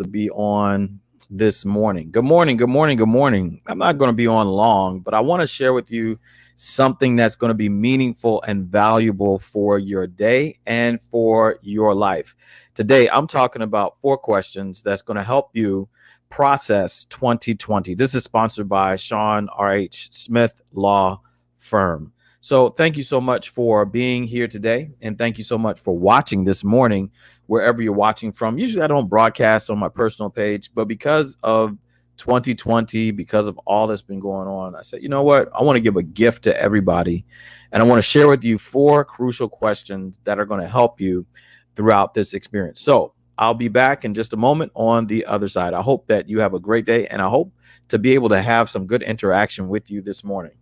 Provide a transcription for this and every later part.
be on this morning. Good morning, good morning, good morning. I'm not going to be on long, but I want to share with you something that's going to be meaningful and valuable for your day and for your life. Today, I'm talking about 4 questions that's going to help you process 2020. This is sponsored by Sean R.H. Smith Law Firm. So thank you so much for being here today. And thank you so much for watching this morning, wherever you're watching from. Usually I don't broadcast on my personal page, but because of 2020, because of all that's been going on, I said, you know what? I want to give a gift to everybody. And I want to share with you 4 crucial questions that are going to help you throughout this experience. So I'll be back in just a moment on the other side. I hope that you have a great day, and I hope to be able to have some good interaction with you this morning.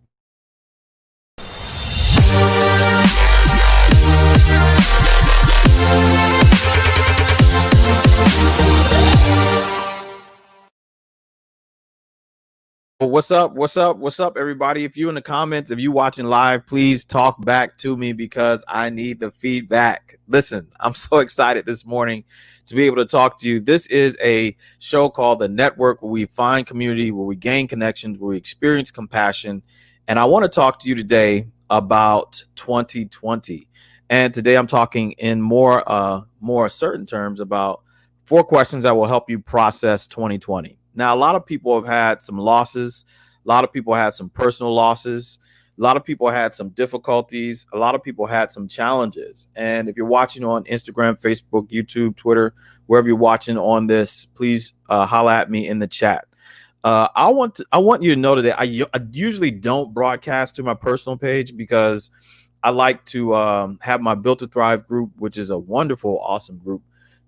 Well, what's up? What's up? What's up, everybody? If you in the comments, if you watching live, please talk back to me because I need the feedback. Listen, I'm so excited this morning to be able to talk to you. This is a show called The Network, where we find community, where we gain connections, where we experience compassion. And I want to talk to you today about 2020. And today I'm talking in more certain terms about 4 questions that will help you process 2020. Now, a lot of people have had some losses. A lot of people had some personal losses. A lot of people had some difficulties. A lot of people had some challenges. And if you're watching on Instagram, Facebook, YouTube, Twitter, wherever you're watching on this, please holla at me in the chat. I want you to know that I usually don't broadcast to my personal page because I like to have my Built to Thrive group, which is a wonderful, awesome group,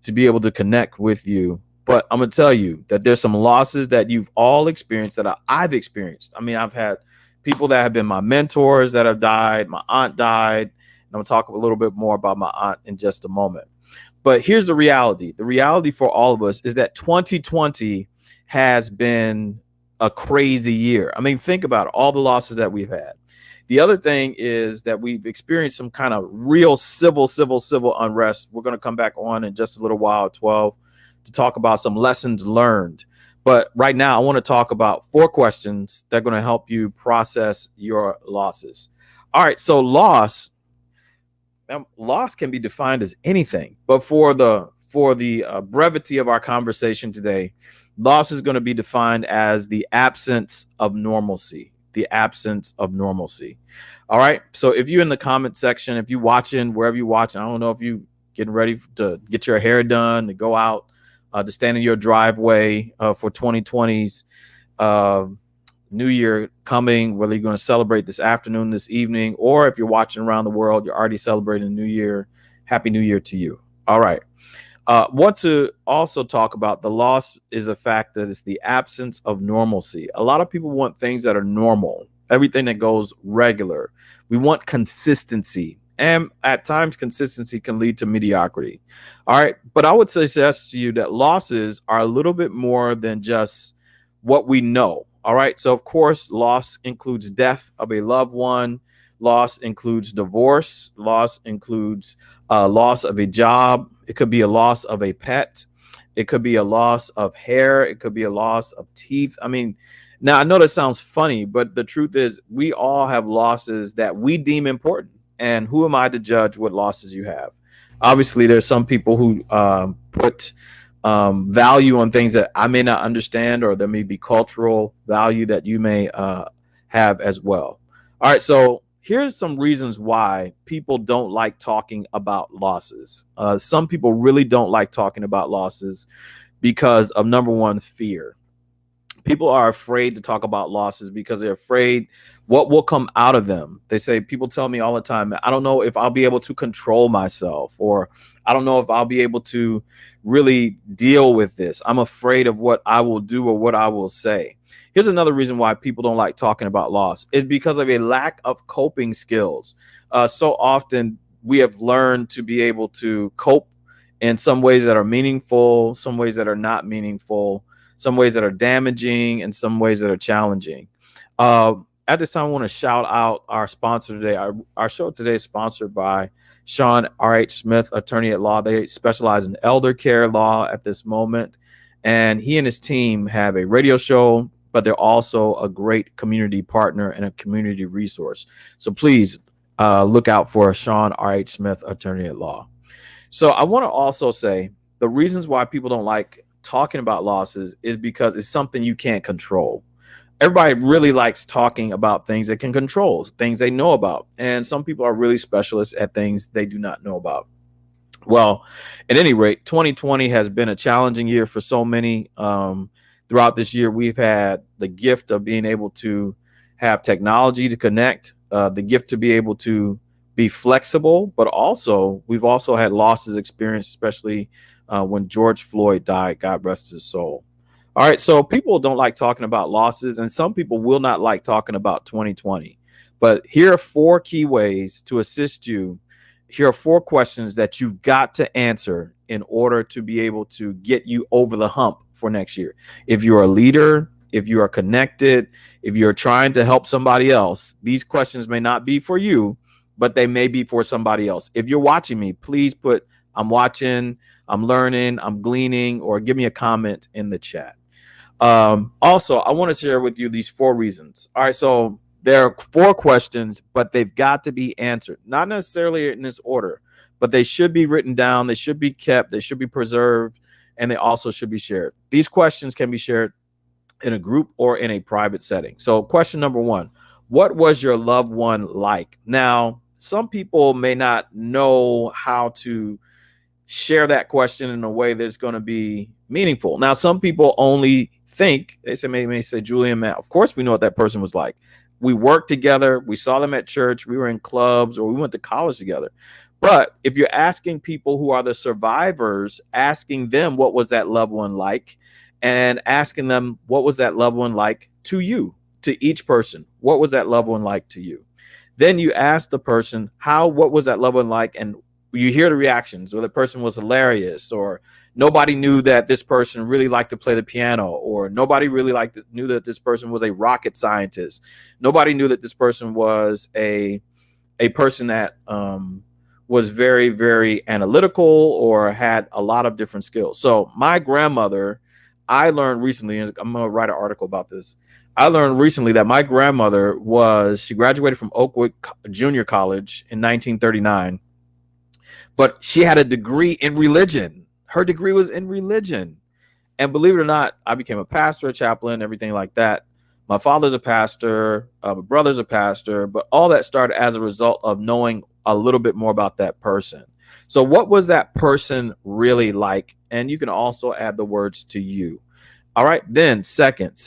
to be able to connect with you. But I'm going to tell you that there's some losses that you've all experienced that I've experienced. I mean, I've had people that have been my mentors that have died. My aunt died. And I'm going to talk a little bit more about my aunt in just a moment. But here's the reality. The reality for all of us is that 2020 has been a crazy year. I mean, think about it, all the losses that we've had. The other thing is that we've experienced some kind of real civil unrest. We're going to come back on in just a little while at 12 to talk about some lessons learned. But right now, I want to talk about 4 questions that are going to help you process your losses. All right, so loss can be defined as anything. But for the brevity of our conversation today, loss is going to be defined as the absence of normalcy. The absence of normalcy. All right. So if you're in the comment section, if you're watching, wherever you're watching, I don't know if you getting ready to get your hair done, to go out, to stand in your driveway for 2020's New Year coming, whether you're going to celebrate this afternoon, this evening, or if you're watching around the world, you're already celebrating the New Year. Happy New Year to you. All right. Want to also talk about the loss is a fact that it's the absence of normalcy. A lot of people want things that are normal, everything that goes regular. We want consistency. And at times, consistency can lead to mediocrity. All right. But I would suggest to you that losses are a little bit more than just what we know. All right. So, of course, loss includes death of a loved one. Loss includes divorce. Loss includes loss of a job. It could be a loss of a pet. It could be a loss of hair. It could be a loss of teeth. I mean, now I know that sounds funny, but the truth is we all have losses that we deem important. And who am I to judge what losses you have? Obviously, there's some people who put value on things that I may not understand, or there may be cultural value that you may have as well. All right, so here's some reasons why people don't like talking about losses. Some people really don't like talking about losses because of, number one, fear. People are afraid to talk about losses because they're afraid what will come out of them. They say, people tell me all the time, I don't know if I'll be able to control myself, or I don't know if I'll be able to really deal with this. I'm afraid of what I will do or what I will say. Here's another reason why people don't like talking about loss is because of a lack of coping skills. So often we have learned to be able to cope in some ways that are meaningful, some ways that are not meaningful, some ways that are damaging, and some ways that are challenging. At this time, I want to shout out our sponsor today. Our show today is sponsored by Sean R.H. Smith, attorney at law. They specialize in elder care law at this moment. And he and his team have a radio show, but they're also a great community partner and a community resource. So please look out for Sean R.H. Smith, attorney at law. So I want to also say the reasons why people don't like talking about losses is because it's something you can't control. Everybody really likes talking about things they can control, things they know about. And some people are really specialists at things they do not know about. Well, at any rate, 2020 has been a challenging year for so many. Throughout this year, we've had the gift of being able to have technology to connect, the gift to be able to be flexible, but also we've also had losses experienced, especially when George Floyd died. God rest his soul. All right, so people don't like talking about losses, and some people will not like talking about 2020. But here are 4 key ways to assist you. Here are 4 questions that you've got to answer in order to be able to get you over the hump for next year. If you're a leader, if you are connected, if you're trying to help somebody else, these questions may not be for you, but they may be for somebody else. If you're watching me, please put I'm watching, I'm learning, I'm gleaning, or give me a comment in the chat. Also, I want to share with you these 4 reasons. All right, so there are 4 questions, but they've got to be answered, not necessarily in this order, but they should be written down, they should be kept, they should be preserved, and they also should be shared. These questions can be shared in a group or in a private setting. So question number 1, what was your loved one like? Now, some people may not know how to share that question in a way that's going to be meaningful. Now, some people only think, they may say, Julian, man, of course we know what that person was like. We worked together, we saw them at church, we were in clubs, or we went to college together. But if you're asking people who are the survivors, asking them what was that loved one like, and asking them what was that loved one like to you, to each person, what was that loved one like to you? Then you ask the person, what was that loved one like? And you hear the reactions, or the person was hilarious, or nobody knew that this person really liked to play the piano, or nobody really knew that this person was a rocket scientist. Nobody knew that this person was a person that was very, very analytical or had a lot of different skills. So my grandmother, I learned recently, and I'm going to write an article about this. I learned recently that my grandmother she graduated from Oakwood Junior College in 1939, but she had a degree in religion. Her degree was in religion. And believe it or not, I became a pastor, a chaplain, everything like that. My father's a pastor, my brother's a pastor, but all that started as a result of knowing a little bit more about that person. So what was that person really like? And you can also add the words to you. All right. Then second,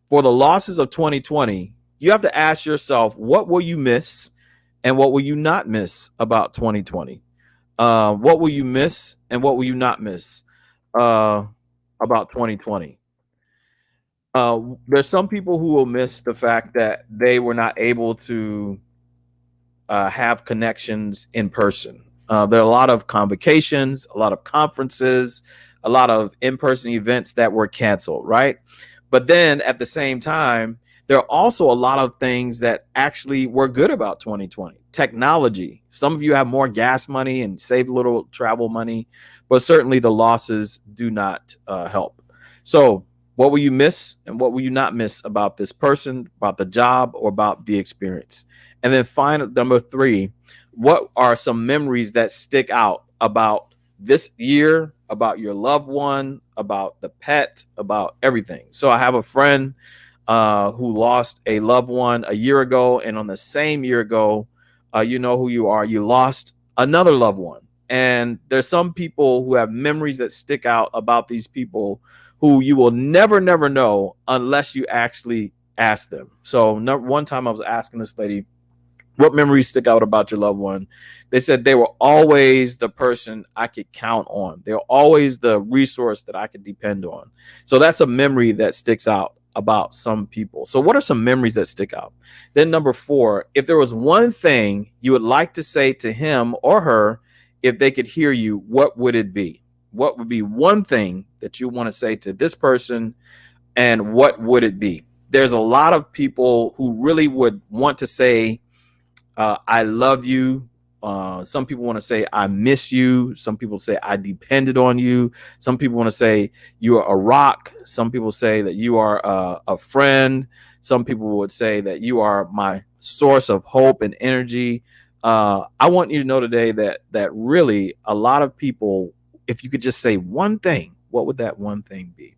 for the losses of 2020, you have to ask yourself, what will you miss and what will you not miss about 2020? What will you miss and what will you not miss about 2020? There's some people who will miss the fact that they were not able to have connections in person. There are a lot of convocations, a lot of conferences, a lot of in-person events that were canceled, right? But then at the same time, there are also a lot of things that actually were good about 2020. Technology. Some of you have more gas money and save a little travel money, but certainly the losses do not help. So what will you miss and what will you not miss about this person, about the job, or about the experience? And then final, number 3, what are some memories that stick out about this year, about your loved one, about the pet, about everything? So I have a friend who lost a loved one a year ago, and on the same year ago, you know who you are, you lost another loved one. And there's some people who have memories that stick out about these people who you will never know unless you actually ask them. So one time I was asking this lady, what memories stick out about your loved one? They said they were always the person I could count on. They were always the resource that I could depend on. So that's a memory that sticks out about some people. So what are some memories that stick out? Then number 4, if there was one thing you would like to say to him or her if they could hear you, what would it be? What would be one thing that you want to say to this person, and what would it be? There's a lot of people who really would want to say, I love you, Some people want to say, I miss you. Some people say, I depended on you. Some people want to say, you are a rock. Some people say that you are a friend. Some people would say that you are my source of hope and energy. I want you to know today that really a lot of people, if you could just say one thing, what would that one thing be?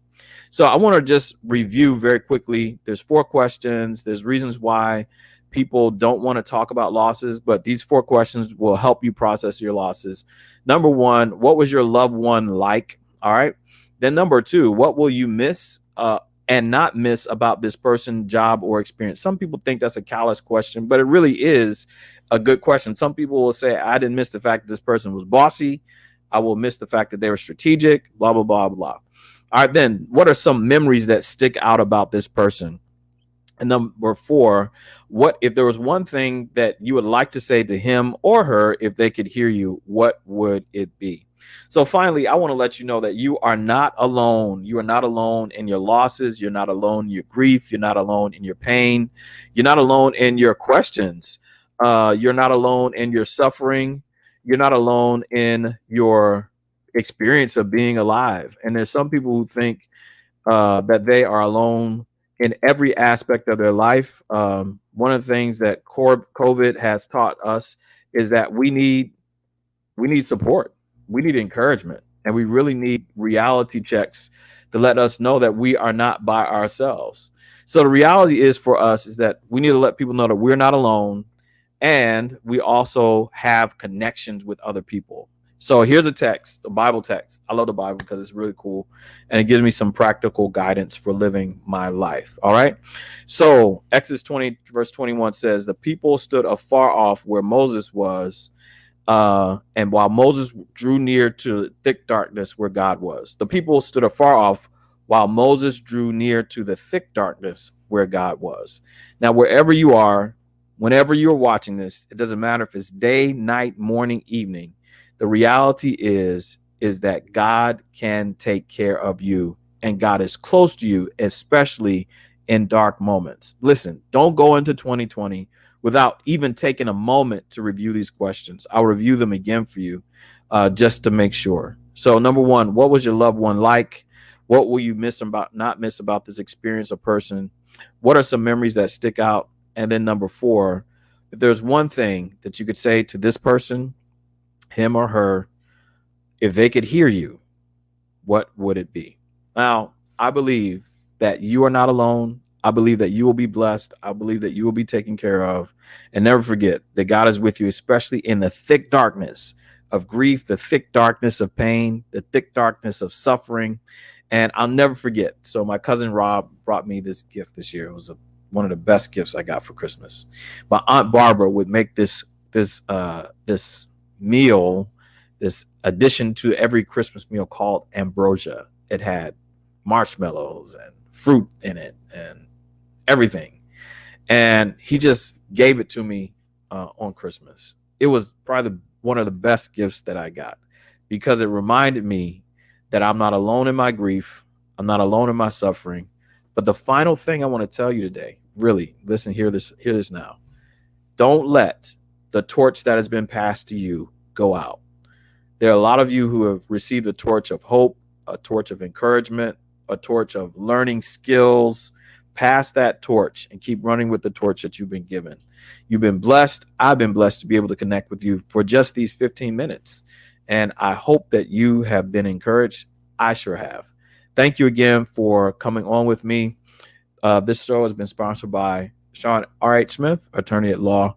So I want to just review very quickly. There's 4 questions. There's reasons why people don't want to talk about losses, but these 4 questions will help you process your losses. Number 1, what was your loved one like? All right. Then number 2, what will you miss and not miss about this person, job, or experience? Some people think that's a callous question, but it really is a good question. Some people will say, I didn't miss the fact that this person was bossy. I will miss the fact that they were strategic, blah, blah, blah, blah. All right, then what are some memories that stick out about this person? And number 4, what if there was one thing that you would like to say to him or her if they could hear you, what would it be? So finally, I want to let you know that you are not alone. You are not alone in your losses. You're not alone in your grief. You're not alone in your pain. You're not alone in your questions. You're not alone in your suffering. You're not alone in your experience of being alive. And there's some people who think that they are alone in every aspect of their life. One of the things that COVID has taught us is that we need support, we need encouragement, and we really need reality checks to let us know that we are not by ourselves. So the reality is for us is that we need to let people know that we're not alone, and we also have connections with other people. So here's a text, a Bible text. I love the Bible because it's really cool and it gives me some practical guidance for living my life. All right. So Exodus 20, verse 21 says, the people stood afar off where Moses was. And while Moses drew near to thick darkness where God was, the people stood afar off while Moses drew near to the thick darkness where God was. Now, wherever you are, whenever you're watching this, it doesn't matter if it's day, night, morning, evening. The reality is that God can take care of you and God is close to you, especially in dark moments. Listen, don't go into 2020 without even taking a moment to review these questions. I'll review them again for you just to make sure. So number 1, what was your loved one like? What will you not miss about this experience or person? What are some memories that stick out? And then number 4, if there's one thing that you could say to this person, him or her, if they could hear you, what would it be? Now, I believe that you are not alone. I believe that you will be blessed. I believe that you will be taken care of. And never forget that God is with you, especially in the thick darkness of grief, the thick darkness of pain, the thick darkness of suffering. And I'll never forget. So my cousin Rob brought me this gift this year. It was one of the best gifts I got for Christmas. My Aunt Barbara would make this meal, this addition to every Christmas meal called ambrosia. It had marshmallows and fruit in it and everything. And he just gave it to me on Christmas. It was probably one of the best gifts that I got because it reminded me that I'm not alone in my grief. I'm not alone in my suffering. But the final thing I want to tell you today, really, listen, hear this now. Don't let the torch that has been passed to you go out. There are a lot of you who have received a torch of hope, a torch of encouragement, a torch of learning skills. Pass that torch and keep running with the torch that you've been given. You've been blessed. I've been blessed to be able to connect with you for just these 15 minutes. And I hope that you have been encouraged. I sure have. Thank you again for coming on with me. This show has been sponsored by Sean R.H. Smith, attorney at law.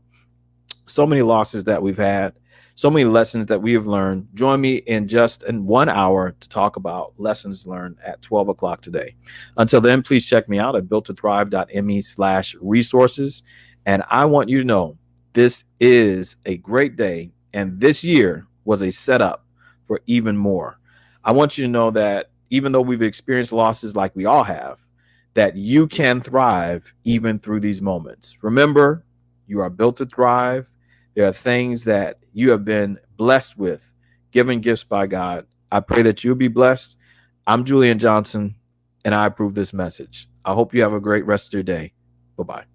So many losses that we've had, so many lessons that we have learned. Join me in 1 hour to talk about lessons learned at 12 o'clock today. Until then, please check me out at builttothrive.me/resources. And I want you to know this is a great day. And this year was a setup for even more. I want you to know that even though we've experienced losses like we all have, that you can thrive even through these moments. Remember, you are built to thrive. There are things that you have been blessed with, given gifts by God. I pray that you'll be blessed. I'm Julian Johnson, and I approve this message. I hope you have a great rest of your day. Bye-bye.